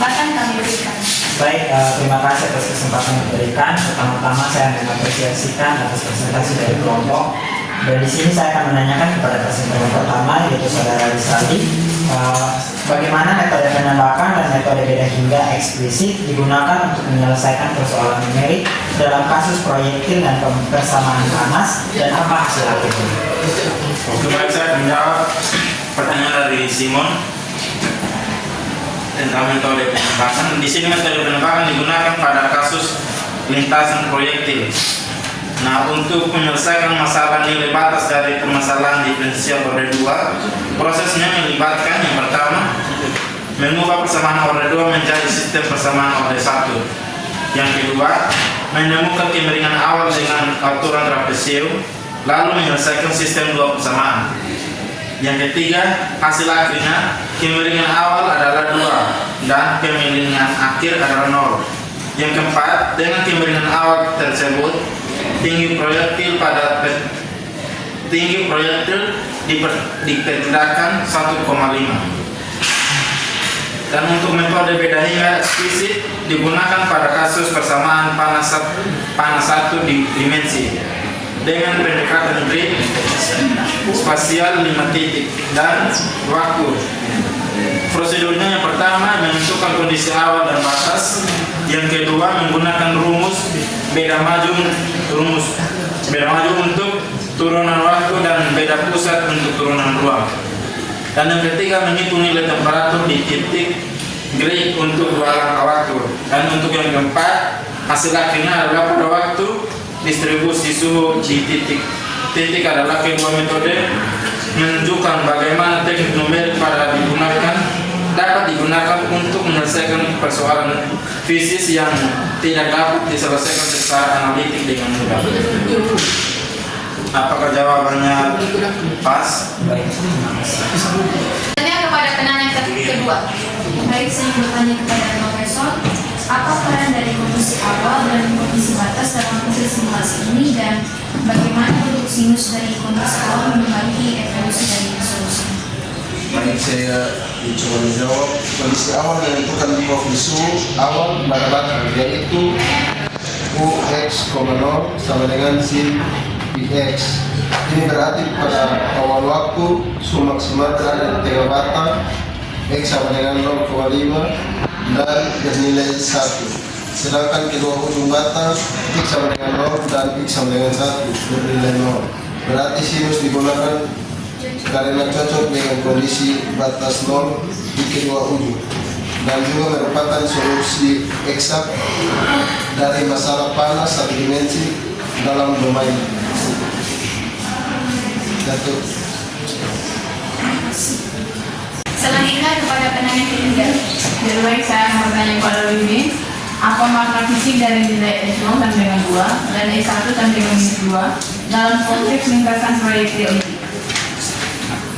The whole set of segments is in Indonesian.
kesempatan kami berikan. Baik, terima kasih atas kesempatan yang diberikan. Pertama-tama saya mengapresiasikan atas presentasi dari kelompok. Dan di sini saya akan menanyakan kepada presenter yang pertama, yaitu Saudara Rizali, bagaimana metode penembakan dan metode beda hingga eksplisit digunakan untuk menyelesaikan persoalan numerik dalam kasus proyektil dan persamaan panas, dan apa hasil akhirnya? Oke, baik, saya menjawab pertanyaan dari Simon tentang metode penembakan. Di sini metode penembakan digunakan pada kasus lintasan proyektil. Nah, untuk menyelesaikan masalah nilai batas dari permasalahan diferensial orde 2, prosesnya melibatkan yang pertama, mengubah persamaan orde 2 menjadi sistem persamaan orde 1. Yang kedua, menemukan kemiringan awal dengan aturan trapezium, lalu menyelesaikan sistem dua persamaan. Yang ketiga, hasil akhirnya, kemiringan awal adalah 2 dan kemiringan akhir adalah 0. Yang keempat, dengan kemiringan awal tersebut, tinggi proyektil diperkirakan 1,5. Dan untuk metode beda hingga eksplisit digunakan pada kasus persamaan panas satu dimensi dengan pendekatan grid spasial 5 titik dan waktu. Prosedurnya yang pertama menentukan kondisi awal dan batas, yang kedua menggunakan rumus beda maju untuk turunan waktu dan beda pusat untuk turunan ruang. Dan yang ketiga menghitung nilai temperatur di titik grid untuk dua langkah waktu. Dan untuk yang keempat, hasil akhirnya adalah pada waktu distribusi suhu di titik adalah kedua metode menunjukkan bagaimana teknik numerik dapat digunakan untuk menyelesaikan persoalan fisis yang tidak dapat diselesaikan secara analitik dengan mudah. Apakah jawabannya pas? Baik, terima kasih. Tanya kepada penanya kedua. Baik, saya bertanya kepada Profesor, apa peran dari kondisi awal dan kondisi batas dalam proses simulasi ini, dan bagaimana bentuk sinus dari kondisi awal membagi evolusi dari solusi? Baik, saya coba menjawab. Kondisi awal menentukan profil awal pada batas, yaitu UX, 0 sama dengan sin PX. Ini berarti pada awal waktu su maksimal berada di tengah batang, X sama dengan 0,5 dan bernilai 1. Sedangkan kedua ujung batang X sama dengan 0 dan X sama dengan 1 bernilai 0. Berarti sinus digunakan karena cocok dengan kondisi batas 0 di kedua ujung, dan juga merupakan solusi eksak dari masalah panas satu dimensi dalam domain. Selanjutnya kepada penanya ketiga. Baik, saya mau bertanya kepada Wibi, apa makna fisik dari nilai S0 sampai dengan 2 dan S1 sampai dengan 2 dalam konteks lintasan proyektil ini?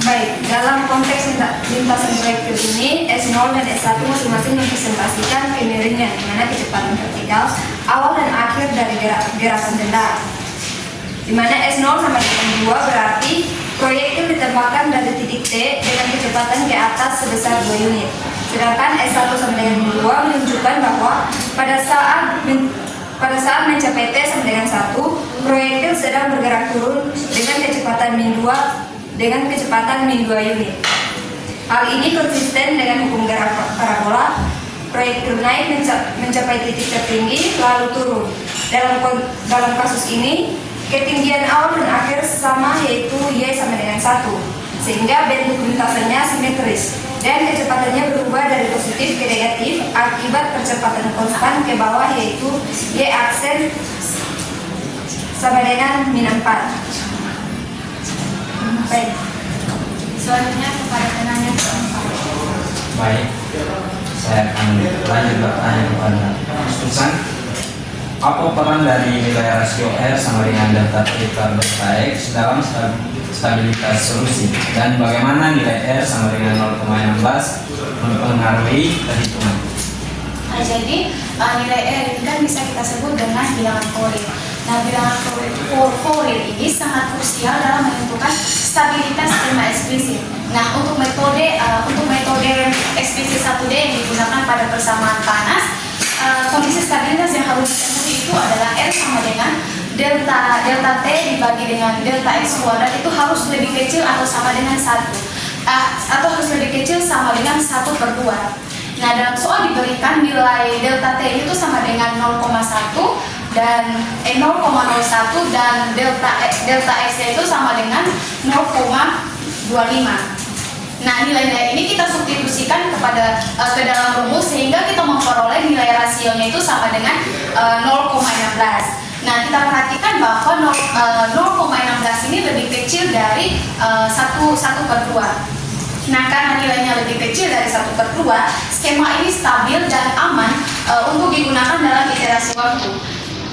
Baik, dalam konteks lintasan proyektil ini, S0 dan S1 masing-masing mempresentasikan kemiringan, di mana kecepatan vertikal awal dan akhir dari gerakan benda. Di mana S0 sama dengan 2 berarti proyektil ditembakkan dari titik T dengan kecepatan ke atas sebesar 2 unit. Sedangkan S1 sama dengan 2 menunjukkan bahwa pada saat mencapai T sama dengan 1, proyektil sedang bergerak turun dengan kecepatan min 2 unit. Hal ini konsisten dengan hukum gerak parabola. Proyektil naik mencapai titik tertinggi lalu turun. Dalam kasus ini, ketinggian awal dan akhir sama, yaitu Y sama dengan 1, sehingga bentuk lintasannya simetris dan kecepatannya berubah dari positif ke negatif akibat percepatan konstan ke bawah, yaitu Y aksen sama dengan min 4. Baik. Selanjutnya kepada penanya keempat. Baik, saya akan lanjut bertanya kepada Susan. Apa peran dari nilai rasio R sama dengan delta T per delta X dalam stabilitas solusi, dan bagaimana nilai R sama dengan 0,16 mempengaruhi perhitungan? Jadi nilai R ini kan bisa kita sebut dengan bilangan Fourier. Nah, bilangan Fourier ini sangat krusial dalam menentukan stabilitas skema eksplisit. Nah, untuk metode eksplisit 1D yang digunakan diberikan pada persamaan panas, kondisi stabilitas yang harus dipenuhi itu adalah R sama dengan delta T dibagi dengan delta X kuadrat itu harus lebih kecil atau sama dengan 1, atau harus lebih kecil sama dengan 1/2. Nah, dalam soal diberikan nilai delta T itu sama dengan 0,1 dan 0,01 dan delta X itu sama dengan 0,25. Nah, nilai-nilai ini kita substitusikan ke dalam rumus sehingga kita memperoleh nilai rasionya itu sama dengan 0,16. Nah, kita perhatikan bahwa 0,16 ini lebih kecil dari 1/2. Nah, karena nilainya lebih kecil dari 1/2, skema ini stabil dan aman untuk digunakan dalam iterasi waktu.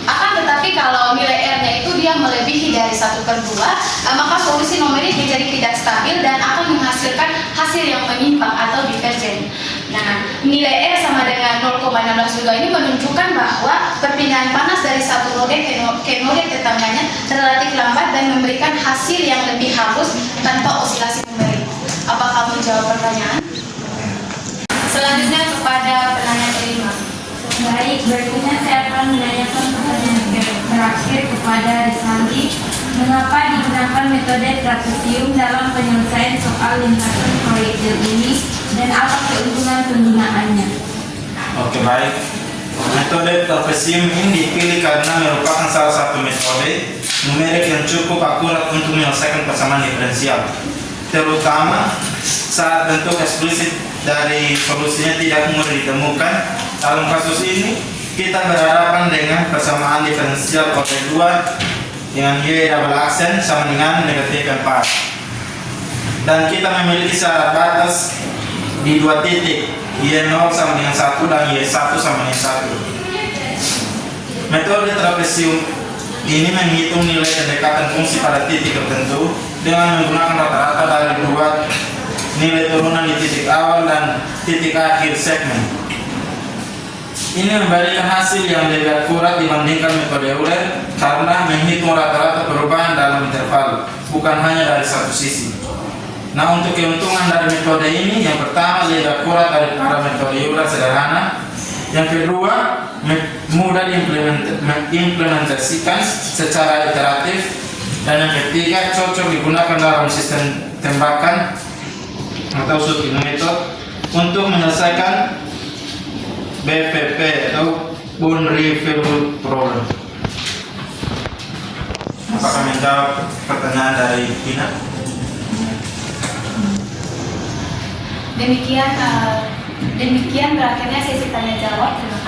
Akan tetapi kalau nilai R-nya itu dia melebihi dari 1/2, maka solusi numerik menjadi tidak stabil dan akan menghasilkan hasil yang menyimpang atau divergen. Nah, nilai R sama dengan 0,16 juga ini menunjukkan bahwa perpindahan panas dari satu node ke node tetangganya relatif lambat dan memberikan hasil yang lebih halus tanpa osilasi numerik. Apakah menjawab pertanyaan? Selanjutnya kepada penanya kelima. Baik, berikutnya saya akan menanyakan pertanyaan terakhir kepada Rizaldi. Mengapa digunakan metode trapesium dalam penyelesaian soal lintasan proyektil ini dan apa keuntungan penggunaannya? Oke, baik. Metode trapesium ini dipilih karena merupakan salah satu metode numerik yang cukup akurat untuk menyelesaikan persamaan diferensial, terutama saat bentuk eksplisit dari solusinya tidak mudah ditemukan. Dalam kasus ini, kita berhadapan dengan persamaan diferensial OT2 dengan Y double aksen sama dengan negatif 4. Dan kita memiliki syarat batas di 2 titik, Y0 sama dengan 1 dan Y1 sama dengan 1. Metode trapesium ini menghitung nilai pendekatan fungsi pada titik tertentu dengan menggunakan rata-rata dari 2 nilai turunan di titik awal dan titik akhir segmen. Ini memberikan hasil yang lebih akurat dibandingkan metode Euler karena menghitung rata-rata perubahan dalam interval, bukan hanya dari satu sisi. Nah, untuk keuntungan dari metode ini, yang pertama lebih akurat daripada metode Euler sederhana. Yang kedua, mudah diimplementasikan secara iteratif. Dan yang ketiga, cocok digunakan dalam sistem tembakan atau shooting method untuk menyelesaikan BVP atau boundary value problem. Apakah menjawab pertanyaan dari Tina? Demikian berakhirnya sesi tanya jawab. Terima